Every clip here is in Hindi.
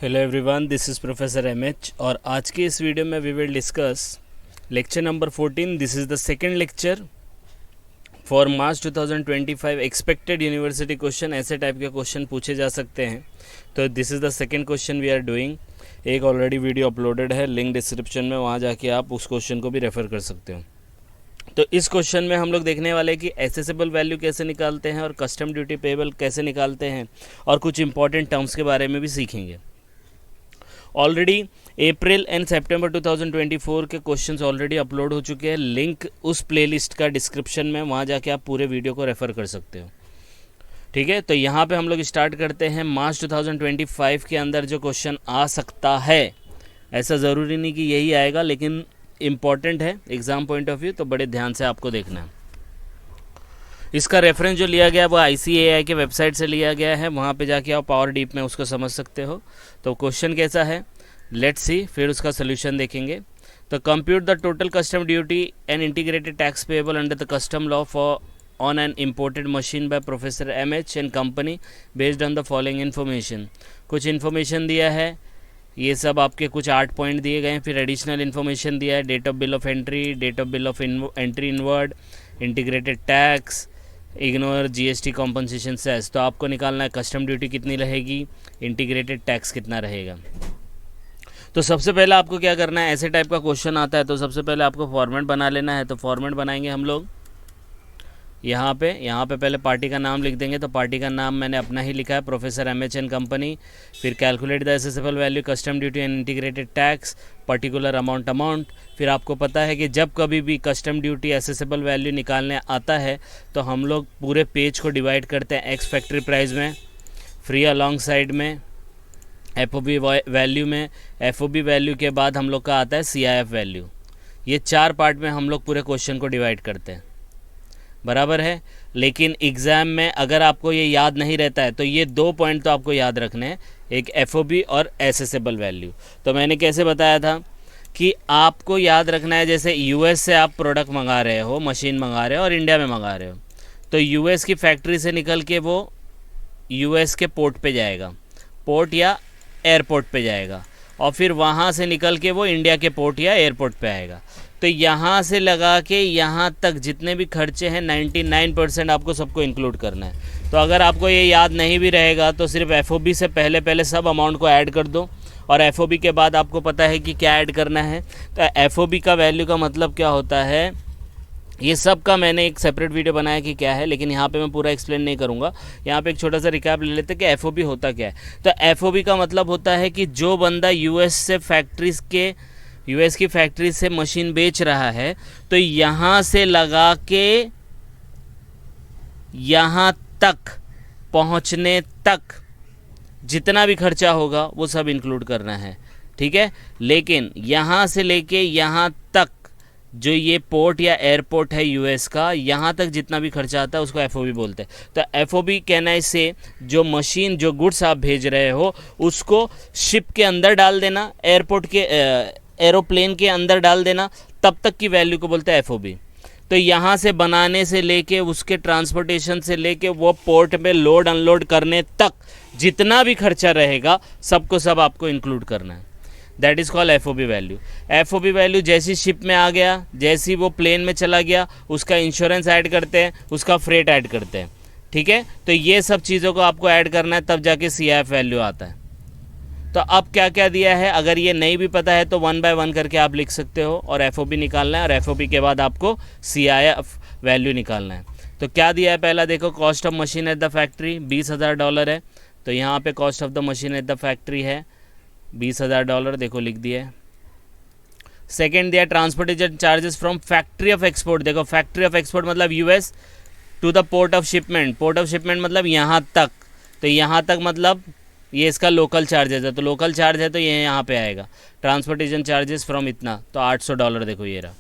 Hello everyone, this is professor MH और आज के इस वीडियो में we will discuss lecture number 14। This is the second lecture for March 2025 expected university question. ऐसे टाइप के क्वेश्चन पूछे जा सकते हैं, तो this is the second question we are doing. एक ऑलरेडी वीडियो अपलोडेड है, लिंक डिस्क्रिप्शन में, वहाँ जाके आप उस क्वेश्चन को भी रेफ़र कर सकते हो। तो इस क्वेश्चन में हम लोग देखने वाले हैं कि एसेसेबल वैल्यू कैसे निकालते हैं और कस्टम ड्यूटी पेएबल कैसे निकालते हैं, और कुछ इंपॉर्टेंट टर्म्स के बारे में भी सीखेंगे। ऑलरेडी अप्रैल एंड सितंबर 2024 के क्वेश्चंस ऑलरेडी अपलोड हो चुके हैं। लिंक उस प्लेलिस्ट का डिस्क्रिप्शन में, वहाँ जाके आप पूरे वीडियो को रेफ़र कर सकते हो। ठीक है, तो यहाँ पे हम लोग स्टार्ट करते हैं। मार्च 2025 के अंदर जो क्वेश्चन आ सकता है, ऐसा ज़रूरी नहीं कि यही आएगा, लेकिन इम्पॉर्टेंट है एग्ज़ाम पॉइंट ऑफ व्यू, तो बड़े ध्यान से आपको देखना है। इसका रेफरेंस जो लिया गया वो ICAI के वेबसाइट से लिया गया है, वहाँ पे जाके आप पावर डीप में उसको समझ सकते हो। तो क्वेश्चन कैसा है, लेट्स सी, फिर उसका सोल्यूशन देखेंगे। तो compute the total custom duty and integrated tax payable under the custom law for on an imported machine by professor MH and company based on the following information. कुछ इन्फॉर्मेशन दिया है, ये सब आपके कुछ 8 पॉइंट दिए गए हैं। फिर एडिशनल इन्फॉर्मेशन दिया है, date of bill of entry, date of bill of entry inward, integrated tax, ignore GST compensation cess. तो आपको निकालना है कस्टम ड्यूटी कितनी रहेगी, इंटीग्रेटेड टैक्स कितना रहेगा। तो सबसे पहले आपको क्या करना है, ऐसे टाइप का क्वेश्चन आता है तो सबसे पहले आपको फॉर्मेट बना लेना है। तो फॉर्मेट बनाएंगे हम लोग यहाँ पे पहले पार्टी का नाम लिख देंगे। तो पार्टी का नाम मैंने अपना ही लिखा है, प्रोफेसर MH एंड कंपनी। फिर calculate the assessable value, custom duty and integrated tax, particular amount. फिर आपको पता है कि जब कभी भी कस्टम ड्यूटी एसेसेबल वैल्यू निकालने आता है तो हम लोग पूरे पेज को डिवाइड करते हैं एक्स फैक्ट्री प्राइस में, फ्री अलॉन्ग साइड में, FOB वैल्यू में, FOB वैल्यू के बाद हम लोग का आता है CIF वैल्यू। ये 4 पार्ट में हम लोग पूरे क्वेश्चन को डिवाइड करते हैं, बराबर है। लेकिन एग्ज़ाम में अगर आपको ये याद नहीं रहता है तो ये 2 पॉइंट तो आपको याद रखने हैं, एक FOB और एसेसेबल वैल्यू। तो मैंने कैसे बताया था कि आपको याद रखना है, जैसे US से आप प्रोडक्ट मंगा रहे हो, मशीन मंगा रहे हो और इंडिया में मंगा रहे हो, तो US की फैक्ट्री से निकल के वो US के पोर्ट पे जाएगा, पोर्ट या एयरपोर्ट पे जाएगा, और फिर वहाँ से निकल के वो इंडिया के पोर्ट या एयरपोर्ट पे आएगा। तो यहाँ से लगा के यहाँ तक जितने भी खर्चे हैं 99% आपको सबको इंक्लूड करना है। तो अगर आपको ये याद नहीं भी रहेगा तो सिर्फ FOB से पहले सब अमाउंट को ऐड कर दो, और FOB के बाद आपको पता है कि क्या ऐड करना है। तो FOB का वैल्यू का मतलब क्या होता है, ये सब का मैंने एक सेपरेट वीडियो बनाया कि क्या है, लेकिन यहाँ पे मैं पूरा एक्सप्लेन नहीं करूँगा। यहाँ पे एक छोटा सा रिकैप ले लेते हैं कि FOB होता क्या है। तो FOB का मतलब होता है कि जो बंदा US की फैक्ट्री से मशीन बेच रहा है, तो यहाँ से लगा के यहाँ तक पहुँचने तक जितना भी खर्चा होगा वो सब इंक्लूड करना है, ठीक है। लेकिन यहाँ से लेके यहाँ तक जो ये पोर्ट या एयरपोर्ट है US का, यहाँ तक जितना भी खर्चा आता है उसको FOB बोलते हैं। तो FOB कहना से जो मशीन, जो गुड्स आप भेज रहे हो उसको शिप के अंदर डाल देना, एयरपोर्ट के एरोप्लेन के अंदर डाल देना, तब तक की वैल्यू को बोलते हैं FOB। तो यहाँ से बनाने से लेके, उसके ट्रांसपोर्टेशन से लेके, वो पोर्ट में लोड अनलोड करने तक जितना भी खर्चा रहेगा सबको सब आपको इंक्लूड करना है। That is called FOB value. FOB value जैसी शिप में आ गया, जैसी वो प्लेन में चला गया, उसका इंश्योरेंस ऐड करते हैं, उसका फ्रेट ऐड करते हैं, ठीक है। तो ये सब चीज़ों को आपको ऐड करना है, तब जाके CIF वैल्यू आता है। तो अब क्या क्या दिया है, अगर ये नहीं भी पता है तो 1 बाय 1 करके आप लिख सकते हो, और FOB निकालना है, और FOB के बाद आपको CIF वैल्यू निकालना है। तो क्या दिया है, पहला देखो, cost of machine at the factory $20,000 है। तो यहाँ पे cost of the machine at the factory है $20,000, देखो लिख दिया है। सेकेंड दिया transportation charges from factory of export. देखो फैक्ट्री ऑफ एक्सपोर्ट मतलब US to the port of shipment, port of shipment मतलब यहाँ तक। तो यहाँ तक मतलब ये इसका लोकल चार्जेस है, तो लोकल चार्ज है तो ये यहाँ पे आएगा। ट्रांसपोर्टेशन चार्जेस फ्रॉम इतना, तो $800, देखो ये रहा।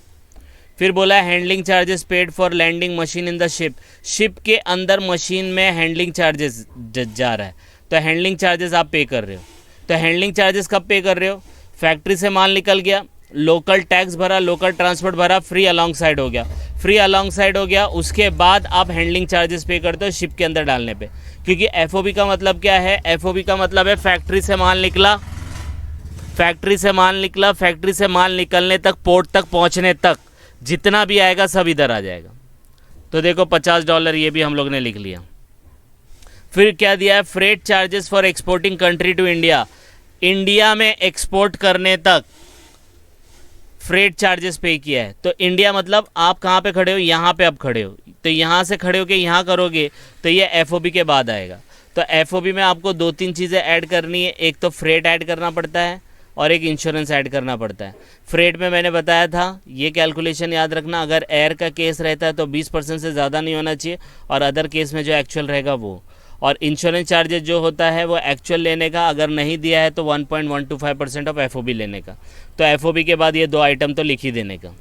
फिर बोला है handling charges paid for landing machine in the ship. Ship के अंदर मशीन में हैंडलिंग चार्जेस जा रहा है, तो हैंडलिंग चार्जेस आप पे कर रहे हो। तो हैंडलिंग चार्जेस कब पे कर रहे हो, फैक्ट्री से माल निकल गया, लोकल टैक्स भरा, लोकल ट्रांसपोर्ट भरा, फ्री अलॉन्ग साइड हो गया, फ्री अलॉन्ग साइड हो गया, उसके बाद आप हैंडलिंग चार्जेस पे करते हो शिप के अंदर डालने पे। क्योंकि FOB का मतलब क्या है, FOB का मतलब है फैक्ट्री से माल निकला, फैक्ट्री से माल निकला, फैक्ट्री से माल निकलने तक, पोर्ट तक पहुंचने तक जितना भी आएगा सब इधर आ जाएगा। तो देखो $50 ये भी हम लोग ने लिख लिया। फिर क्या दिया है, freight charges for exporting country to India, India में एक्सपोर्ट करने तक फ्रेट चार्जेस पे किया है। तो इंडिया मतलब आप कहाँ पे खड़े हो, यहाँ पे आप खड़े हो, तो यहाँ से खड़े होके यहाँ करोगे तो ये FOB के बाद आएगा। तो FOB में आपको 2-3 चीज़ें ऐड करनी है, एक तो फ्रेट ऐड करना पड़ता है और एक इंश्योरेंस ऐड करना पड़ता है। फ्रेट में मैंने बताया था, ये कैलकुलेशन याद रखना, अगर एयर का केस रहता है तो 20% से ज़्यादा नहीं होना चाहिए और अदर केस में जो एक्चुअल रहेगा वो, और इंश्योरेंस चार्जेस जो होता है वो एक्चुअल लेने का, अगर नहीं दिया है तो 1.125% ऑफ FOB लेने का। तो FOB के बाद ये 2 आइटम तो लिख ही देने का,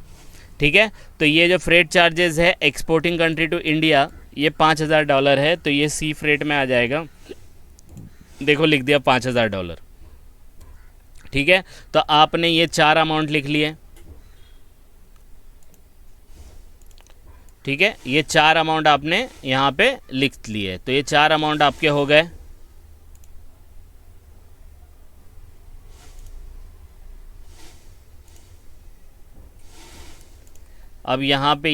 ठीक है। तो ये जो फ्रेट चार्जेस है एक्सपोर्टिंग कंट्री टू इंडिया, ये $5000 है, तो ये सी फ्रेट में आ जाएगा। देखो लिख दिया $5000, ठीक है। तो आपने ये 4 अमाउंट लिख लिए, ठीक है, ये 4 अमाउंट आपने यहाँ पे लिख लिए। तो ये 4 अमाउंट आपके हो गए। अब यहाँ पे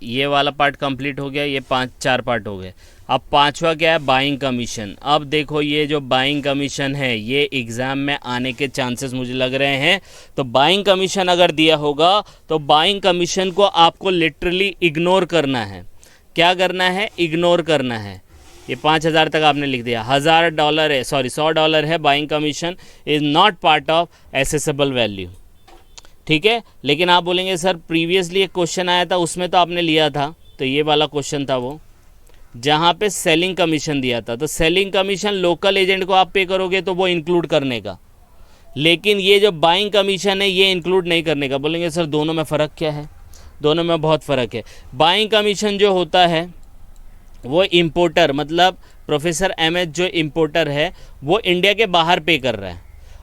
ये वाला पार्ट कंप्लीट हो गया, ये 4 पार्ट हो गए। अब 5वां क्या है, बाइंग कमीशन। अब देखो ये जो बाइंग कमीशन है ये एग्ज़ाम में आने के चांसेस मुझे लग रहे हैं। तो बाइंग कमीशन अगर दिया होगा तो बाइंग कमीशन को आपको लिटरली इग्नोर करना है। क्या करना है, इग्नोर करना है। ये 5000 तक आपने लिख दिया, $1000 है, सॉरी $100 है buying commission, is not part of assessable value, ठीक है। लेकिन आप बोलेंगे सर प्रीवियसली एक क्वेश्चन आया था उसमें तो आपने लिया था, तो ये वाला क्वेश्चन था वो जहाँ पे सेलिंग कमीशन दिया था। तो सेलिंग कमीशन लोकल एजेंट को आप पे करोगे तो वो इंक्लूड करने का, लेकिन ये जो बाइंग कमीशन है ये इंक्लूड नहीं करने का। बोलेंगे सर दोनों में फ़र्क क्या है, दोनों में बहुत फ़र्क है। बाइंग कमीशन जो होता है वो इंपोर्टर, मतलब प्रोफेसर MS जो इंपोर्टर है वो इंडिया के बाहर पे कर रहा है,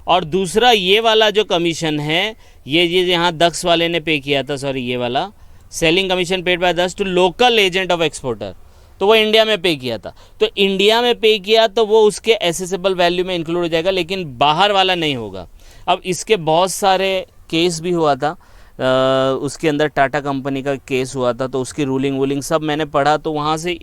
और दूसरा ये वाला जो कमीशन है ये यहाँ दक्ष वाले ने पे किया था, सॉरी ये वाला selling commission paid by Daksh to local agent of exporter, तो वो इंडिया में पे किया था। तो इंडिया में पे किया तो वो उसके एसेसेबल वैल्यू में इंक्लूड हो जाएगा, लेकिन बाहर वाला नहीं होगा। अब इसके बहुत सारे केस भी हुआ था, उसके अंदर टाटा कंपनी का केस हुआ था, तो उसकी रूलिंग सब मैंने पढ़ा, तो वहाँ से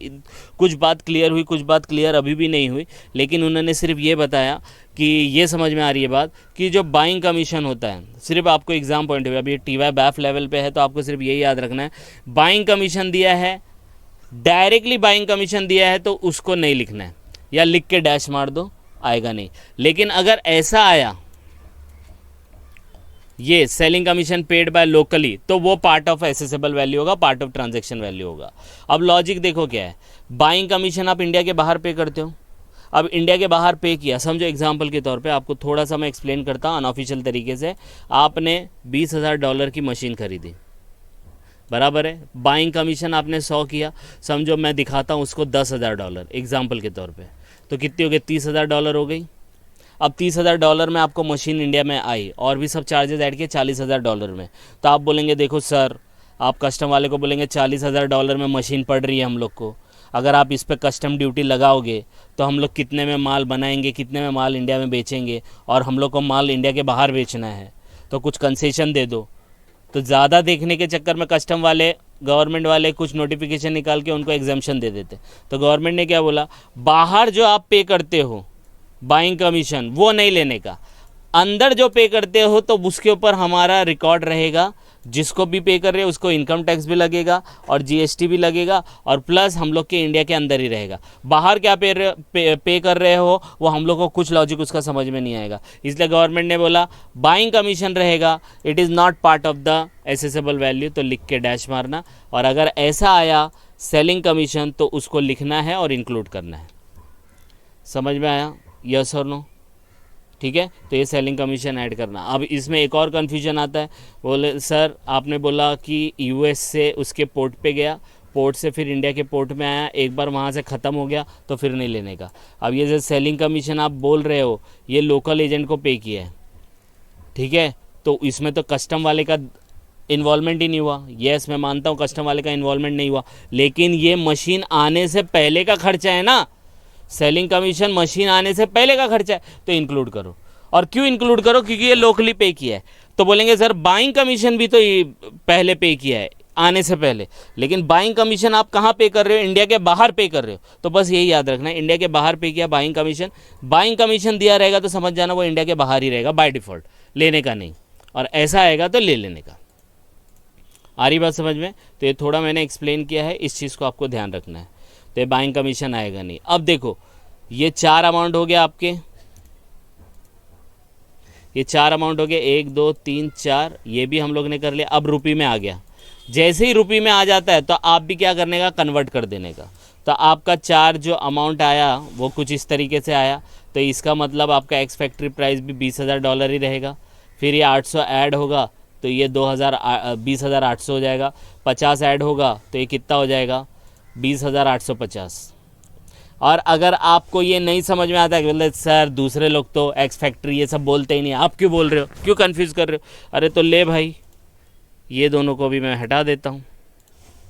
कुछ बात क्लियर हुई, कुछ बात क्लियर अभी भी नहीं हुई। लेकिन उन्होंने सिर्फ ये बताया कि ये समझ में आ रही है बात कि जो बाइंग कमीशन होता है, सिर्फ आपको एग्जाम पॉइंट ऑफ व्यू, अभी ये TY BAF लेवल पे है तो आपको सिर्फ यही याद रखना है, बाइंग कमीशन दिया है, डायरेक्टली बाइंग कमीशन दिया है तो उसको नहीं लिखना है, या लिख के डैश मार दो, आएगा नहीं। लेकिन अगर ऐसा आया ये selling commission paid bye locally, तो वो पार्ट ऑफ एसेसेबल वैल्यू होगा, पार्ट ऑफ ट्रांजैक्शन वैल्यू होगा। अब लॉजिक देखो क्या है, बाइंग कमीशन आप इंडिया के बाहर पे करते हो। अब इंडिया के बाहर पे किया, समझो एग्जांपल के तौर पे आपको थोड़ा सा मैं एक्सप्लेन करता हूँ अनऑफिशियल तरीके से। आपने $20,000 की मशीन खरीदी, बराबर है, बाइंग कमीशन आपने 100 किया, समझो मैं दिखाता हूँ उसको $10,000 एग्जाम्पल के तौर पे, तो कितनी हो गई, $30,000 हो गई। अब $30,000 में आपको मशीन इंडिया में आई और भी सब चार्जेस ऐड किए $40,000 में। तो आप बोलेंगे देखो सर, आप कस्टम वाले को बोलेंगे $40,000 में मशीन पड़ रही है हम लोग को, अगर आप इस पर कस्टम ड्यूटी लगाओगे तो हम लोग कितने में माल बनाएंगे, कितने में माल इंडिया में बेचेंगे, और हम लोग को माल इंडिया के बाहर बेचना है, तो कुछ कंसेशन दे दो। तो ज़्यादा देखने के चक्कर में कस्टम वाले, गवर्नमेंट वाले कुछ नोटिफिकेशन निकाल के उनको एग्जाम्पशन दे देते। तो गवर्नमेंट ने क्या बोला, बाहर जो आप पे करते हो बाइंग कमीशन वो नहीं लेने का, अंदर जो पे करते हो तो उसके ऊपर हमारा रिकॉर्ड रहेगा, जिसको भी पे कर रहे हो उसको इनकम टैक्स भी लगेगा और GST भी लगेगा, और प्लस हम लोग के इंडिया के अंदर ही रहेगा। बाहर क्या पे कर रहे हो वो हम लोग को कुछ लॉजिक उसका समझ में नहीं आएगा, इसलिए गवर्नमेंट ने बोला बाइंग कमीशन रहेगा, it is not part of the assessable value, तो लिख के डैश मारना। और अगर ऐसा आया सेलिंग कमीशन तो उसको लिखना है और इंक्लूड करना है। समझ में आया, यस और नो, ठीक है। तो ये सेलिंग कमीशन ऐड करना। अब इसमें एक और कन्फ्यूजन आता है, बोले सर आपने बोला कि US से उसके पोर्ट पे गया, पोर्ट से फिर इंडिया के पोर्ट में आया, एक बार वहाँ से ख़त्म हो गया तो फिर नहीं लेने का। अब ये जो सेलिंग कमीशन आप बोल रहे हो ये लोकल एजेंट को पे किया है, ठीक है, तो इसमें तो कस्टम वाले का इन्वॉल्वमेंट ही नहीं हुआ। येस मैं मानता हूँ कस्टम वाले का इन्वॉल्वमेंट नहीं हुआ, लेकिन ये मशीन आने से पहले का खर्चा है ना, सेलिंग कमीशन मशीन आने से पहले का खर्चा है तो इंक्लूड करो। और क्यों इंक्लूड करो? क्योंकि ये लोकली पे किया है। तो बोलेंगे सर बाइंग कमीशन भी तो ये पहले पे किया है आने से पहले, लेकिन बाइंग कमीशन आप कहाँ पे कर रहे हो? इंडिया के बाहर पे कर रहे हो। तो बस यही याद रखना, इंडिया के बाहर पे किया बाइंग कमीशन। बाइंग कमीशन दिया रहेगा तो समझ जाना वो इंडिया के बाहर ही रहेगा बाय डिफ़ॉल्ट, लेने का नहीं, और ऐसा आएगा तो ले लेने का। आ रही बात समझ में? तो ये थोड़ा मैंने एक्सप्लेन किया है, इस चीज़ को आपको ध्यान रखना है। तो ये बाइंग कमीशन आएगा नहीं। अब देखो ये 4 अमाउंट हो गया आपके, ये 4 अमाउंट हो गए, 1 2 3 4, ये भी हम लोग ने कर लिया। अब रुपये में आ गया। जैसे ही रुपये में आ जाता है तो आप भी क्या करने का, कन्वर्ट कर देने का। तो आपका 4 जो अमाउंट आया वो कुछ इस तरीके से आया, तो इसका मतलब आपका एक्स फैक्ट्री प्राइस भी $20,000 ही रहेगा। फिर ये 800 ऐड होगा तो ये 20,800 हो जाएगा। 50 ऐड होगा तो ये कितना हो जाएगा, 20,850। और अगर आपको ये नहीं समझ में आता है कि बोले सर दूसरे लोग तो एक्स फैक्ट्री ये सब बोलते ही नहीं, आप क्यों बोल रहे हो, क्यों कंफ्यूज कर रहे हो? अरे तो ले भाई, ये दोनों को भी मैं हटा देता हूँ।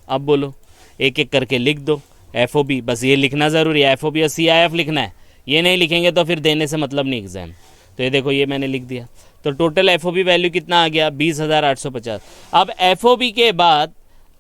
अब बोलो, एक एक करके लिख दो। FOB बस ये लिखना ज़रूरी है, FOB और CIF लिखना है। ये नहीं लिखेंगे तो फिर देने से मतलब नहीं एग्ज़ाम। तो ये देखो ये मैंने लिख दिया। तो टोटल FOB वैल्यू कितना आ गया, 20,850। अब FOB के बाद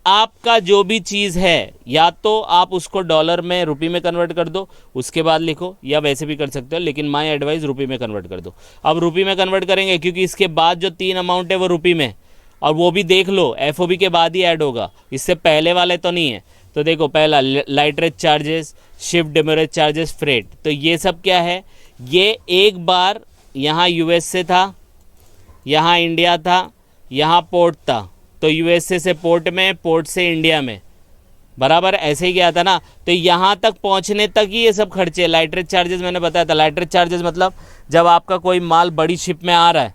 आपका जो भी चीज़ है या तो आप उसको डॉलर में रुपये में कन्वर्ट कर दो, उसके बाद लिखो, या वैसे भी कर सकते हो, लेकिन माय एडवाइस रुपये में कन्वर्ट कर दो। अब रुपये में कन्वर्ट करेंगे क्योंकि इसके बाद जो 3 अमाउंट है वो रुपये में, और वो भी देख लो FOB के बाद ही ऐड होगा, इससे पहले वाले तो नहीं है। तो देखो पहला lighterage charges, ship demurrage charges, freight. तो ये सब क्या है, ये एक बार यहाँ US से था, यहाँ इंडिया था, यहाँ पोर्ट था, तो USA से पोर्ट में, पोर्ट से इंडिया में, बराबर ऐसे ही गया था ना। तो यहाँ तक पहुँचने तक ही ये सब खर्चे। लाइटरेज चार्जेस मैंने बताया था, लाइटरेज चार्जेस मतलब जब आपका कोई माल बड़ी शिप में आ रहा है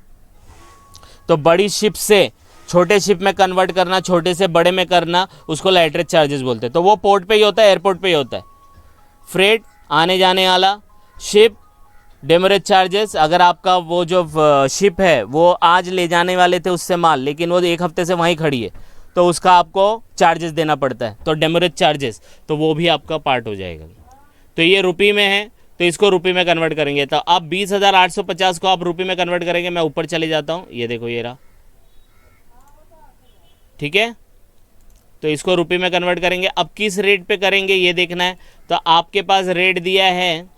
तो बड़ी शिप से छोटे शिप में कन्वर्ट करना, छोटे से बड़े में करना, उसको लाइटरेज चार्जेस बोलते हैं। तो वो पोर्ट पे ही होता है, एयरपोर्ट पे ही होता है। फ्रेट आने जाने वाला, शिप डेमरेज चार्जेस, अगर आपका वो जो शिप है वो आज ले जाने वाले थे उससे माल, लेकिन वो 1 हफ्ते से वहीं खड़ी है, तो उसका आपको चार्जेस देना पड़ता है, तो डेमरेज चार्जेस, तो वो भी आपका पार्ट हो जाएगा। तो ये रुपये में है तो इसको रुपये में कन्वर्ट करेंगे। तो अब 20,850 को आप रुपये में कन्वर्ट करेंगे। मैं ऊपर चले जाता हूँ, ये देखो ये रहा, ठीक है। तो इसको रुपये में कन्वर्ट करेंगे। अब किस रेट पे करेंगे ये देखना है। तो आपके पास रेट दिया है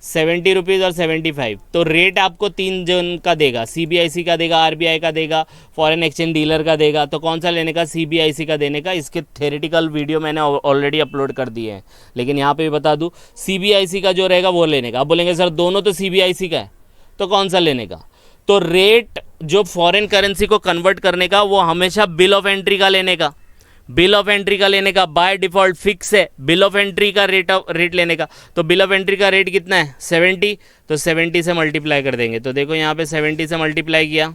70 रुपीज़ और 75। तो रेट आपको 3 जन का देगा, CBIC का देगा, RBI का देगा, फॉरेन एक्सचेंज डीलर का देगा। तो कौन सा लेने का, CBIC का देने का। इसके थेरेटिकल वीडियो मैंने ऑलरेडी अपलोड कर दिए हैं, लेकिन यहाँ पे भी बता दूँ CBIC का जो रहेगा वो लेने का। अब बोलेंगे सर दोनों तो CBIC का है, तो कौन सा लेने का? तो रेट जो फॉरेन करेंसी को कन्वर्ट करने का वो हमेशा बिल ऑफ एंट्री का लेने का, बिल ऑफ एंट्री का लेने का। बाय डिफ़ॉल्ट फिक्स है बिल ऑफ एंट्री का रेट लेने का। तो बिल ऑफ एंट्री का रेट कितना है, 70। तो 70 से मल्टीप्लाई कर देंगे। तो देखो यहाँ पे 70 से मल्टीप्लाई किया,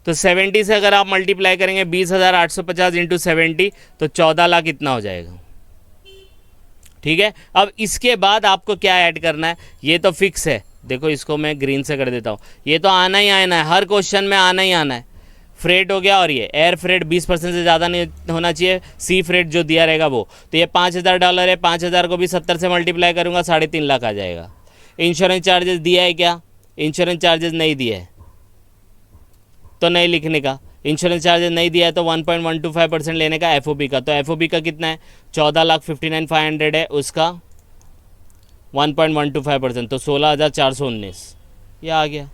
तो 70 से अगर आप मल्टीप्लाई करेंगे 20,850 इंटू 70 तो 14 लाख इतना हो जाएगा, ठीक है। अब इसके बाद आपको क्या ऐड करना है, ये तो फिक्स है। देखो इसको मैं ग्रीन से कर देता हूँ, ये तो आना ही आना है, हर क्वेश्चन में आना ही आना है। फ्रेट हो गया, और ये एयर फ्रेट 20% से ज़्यादा नहीं होना चाहिए, सी फ्रेट जो दिया रहेगा वो। तो ये $5,000 है, 5,000 को भी 70 से मल्टीप्लाई करूँगा, 3.5 लाख आ जाएगा। इंश्योरेंस चार्जेस दिया है क्या, इंश्योरेंस चार्जेस नहीं दिया है तो नहीं लिखने का। इंश्योरेंस चार्जेस नहीं दिया है तो 1.125% लेने का FOB का। तो FOB का कितना है, 14,59,500 है, उसका 1.125%, तो 16,419 ये आ गया।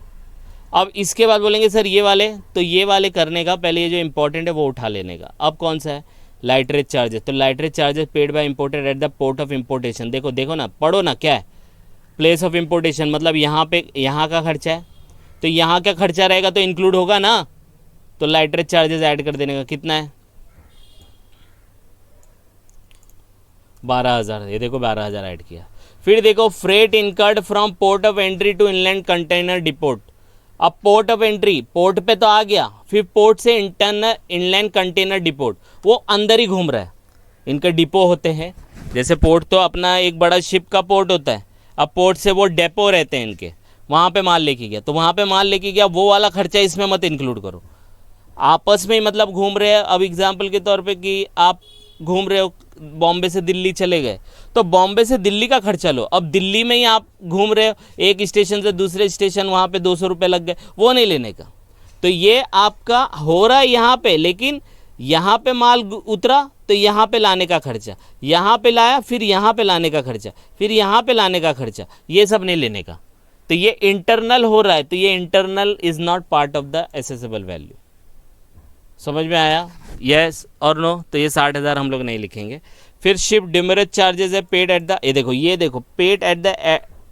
अब इसके बाद बोलेंगे सर ये वाले, तो ये वाले करने का पहले ये जो इंपॉर्टेंट है वो उठा लेने का। अब कौन सा है, लाइटरेज चार्जेस। तो lighterage charges paid by imported at the port of importation. देखो देखो ना, पढ़ो ना, क्या है प्लेस ऑफ इंपोर्टेशन, मतलब यहाँ पे यहाँ का खर्चा है, तो यहाँ का खर्चा रहेगा तो इंक्लूड होगा ना। तो लाइटरेज चार्जेस ऐड कर देने का, कितना है 12,000। ये देखो 12,000 ऐड किया। फिर देखो freight incurred from port of entry to inland container depot. अब पोर्ट ऑफ एंट्री, पोर्ट पे तो आ गया, फिर पोर्ट से इंटरनल इनलैंड कंटेनर डिपोट, वो अंदर ही घूम रहा है। इनके डिपो होते हैं, जैसे पोर्ट तो अपना एक बड़ा शिप का पोर्ट होता है, अब पोर्ट से वो डेपो रहते हैं इनके, वहाँ पे माल लेके गया, तो वहाँ पे माल लेके गया, वो वाला खर्चा इसमें मत इंक्लूड करो। आपस में ही मतलब घूम रहे हैं। अब एग्जाम्पल के तौर पे कि आप घूम रहे हो, बॉम्बे से दिल्ली चले गए, तो बॉम्बे से दिल्ली का खर्चा लो। अब दिल्ली में ही आप घूम रहे हो, एक स्टेशन से दूसरे स्टेशन, वहाँ पे 200 रुपये लग गए, वो नहीं लेने का। तो ये आपका हो रहा है यहाँ पे, लेकिन यहाँ पे माल उतरा तो यहाँ पे लाने का खर्चा, यहाँ पे लाया फिर यहाँ पे लाने का खर्चा, फिर यहाँ पे लाने का खर्चा, ये सब नहीं लेने का। तो ये इंटरनल हो रहा है, तो ये internal is not part of the assessable value. समझ में आया? यस और नो? तो ये 60,000 हम लोग नहीं लिखेंगे। फिर शिप डिमरेज चार्जेस है पेड एट द, ये देखो paid eight the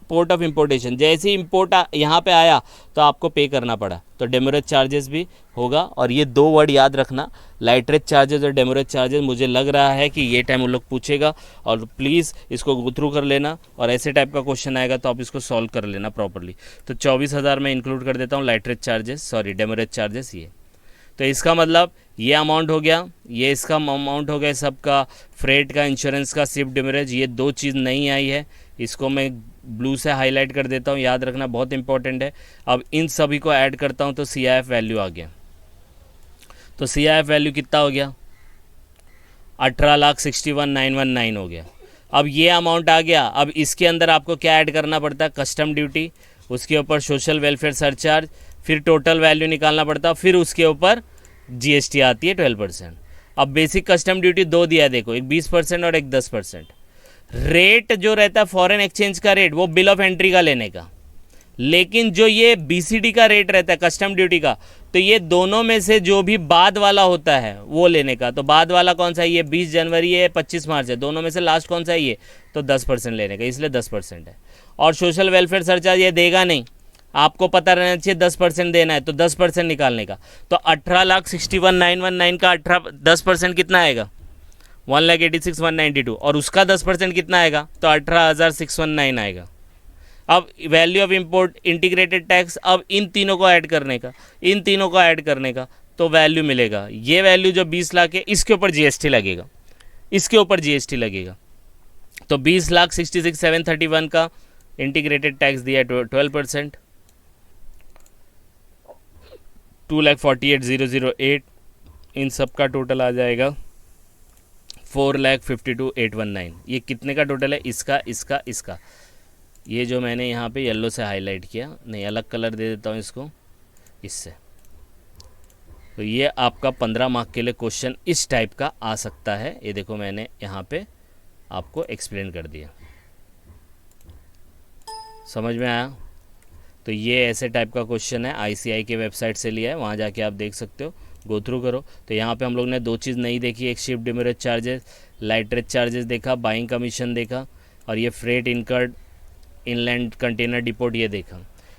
port of importation. जैसे ही इम्पोर्ट यहाँ पे आया तो आपको पे करना पड़ा, तो डेमोरेज चार्जेस भी होगा। और ये 2 वर्ड याद रखना, लाइटरेज चार्जेस और डेमोरेज चार्जेस। मुझे लग रहा है कि ये टाइम उन लोग पूछेगा, और प्लीज़ इसको गो थ्रू कर लेना, और ऐसे टाइप का क्वेश्चन आएगा तो आप इसको सॉल्व कर लेना प्रॉपरली। तो 24,000 में इंक्लूड कर देता हूँ लाइटरेज चार्जेस, सॉरी डेमोरेज चार्जेस ये। तो इसका मतलब ये अमाउंट हो गया, ये इसका अमाउंट हो गया सबका, फ्रेट का, इंश्योरेंस का, शिप डिमरेज। ये 2 चीज़ नहीं आई है, इसको मैं ब्लू से हाईलाइट कर देता हूँ, याद रखना बहुत इंपॉर्टेंट है। अब इन सभी को ऐड करता हूँ तो CIF वैल्यू आ गया। तो CIF वैल्यू कितना हो गया? 18,61,919 हो गया। अब ये अमाउंट आ गया। अब इसके अंदर आपको क्या ऐड करना पड़ता है? कस्टम ड्यूटी, उसके ऊपर सोशल वेलफेयर सरचार्ज, फिर टोटल वैल्यू निकालना पड़ता है, फिर उसके ऊपर GST आती है 12%। अब बेसिक कस्टम ड्यूटी 2 दिया है, देखो, एक 20% और एक 10%। रेट जो रहता है फॉरेन एक्सचेंज का रेट, वो बिल ऑफ एंट्री का लेने का, लेकिन जो ये BCD का रेट रहता है कस्टम ड्यूटी का, तो ये दोनों में से जो भी बाद वाला होता है वो लेने का। तो बाद वाला कौन सा है? ये 20 जनवरी है, 25 मार्च है, दोनों में से लास्ट कौन सा है? ये। तो 10% लेने का, इसलिए 10% है। और सोशल वेलफेयर सरचार्ज ये देगा नहीं, आपको पता रहना चाहिए 10% देना है, तो 10% निकालने का। तो 18,61,919 का 10% कितना आएगा? 1,86,192। और उसका 10% कितना आएगा? तो 18,619 आएगा। अब value of import, integrated tax, अब इन तीनों को ऐड करने का, इन तीनों को ऐड करने का, तो वैल्यू मिलेगा। ये वैल्यू जो 20 लाख है, इसके ऊपर GST लगेगा, इसके ऊपर GST लगेगा। तो 20,66,731 का इंटीग्रेटेड टैक्स दिया 12%, 2,48,008, इन सब का टोटल आ जाएगा 4,52,819। ये कितने का टोटल है? इसका, इसका, इसका। ये जो मैंने यहाँ पे येलो से हाईलाइट किया, नहीं अलग कलर दे देता हूँ इसको, इससे। तो ये आपका 15 मार्क के लिए क्वेश्चन इस टाइप का आ सकता है। ये देखो मैंने यहाँ पे आपको एक्सप्लेन कर दिया, समझ में आया? तो ये ऐसे टाइप का क्वेश्चन है, ICI के वेबसाइट से लिया है, वहाँ जाके आप देख सकते हो, गो थ्रू करो। तो यहाँ पे हम लोग ने 2 चीज़ नहीं देखी, एक शिप डिमरेज चार्जेस, लाइटरेज चार्जेस देखा, बाइंग कमीशन देखा, और ये freight incurred inland container depot ये देखा।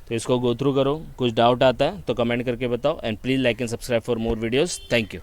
तो इसको गो थ्रू करो, कुछ डाउट आता है तो कमेंट करके बताओ, and please like and subscribe for more videos. Thank you.